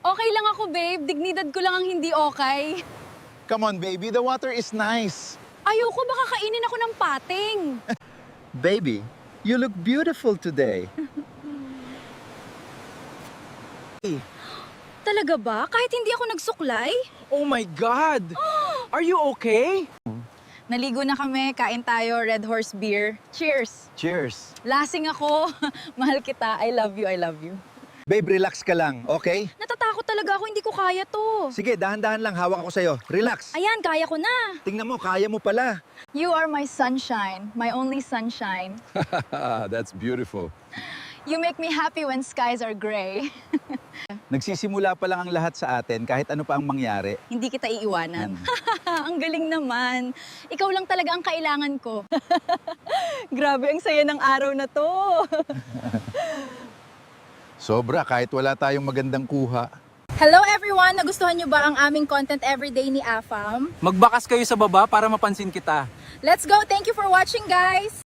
Okay lang ako, babe. Dignidad ko lang ang hindi okay. Come on, baby. The water is nice. Ayoko, baka kainin ako ng pating. Baby, you look beautiful today. Talaga ba? Kahit hindi ako nagsuklay? Oh my God! Are you okay? Naligo na kami, kain tayo, Red Horse Beer. Cheers! Cheers. Lasing ako. Mahal kita. I love you, I love you. Babe, relax ka lang, okay? Natatakot talaga ako, hindi ko kaya to. Sige, dahan-dahan lang. Hawak ako sa'yo. Relax. Ayan, kaya ko na. Tingnan mo, kaya mo pala. You are my sunshine, my only sunshine. That's beautiful. You make me happy when skies are gray. Nagsisimula pa lang ang lahat sa atin kahit ano pa ang mangyari. Hindi kita iiwanan. Ang galing naman. Ikaw lang talaga ang kailangan ko. Grabe, ang saya ng araw na to. Sobra, kahit wala tayong magandang kuha. Hello everyone! Nagustuhan niyo ba ang aming content everyday ni AFAM? Magbakas kayo sa baba para mapansin kita. Let's go! Thank you for watching, guys!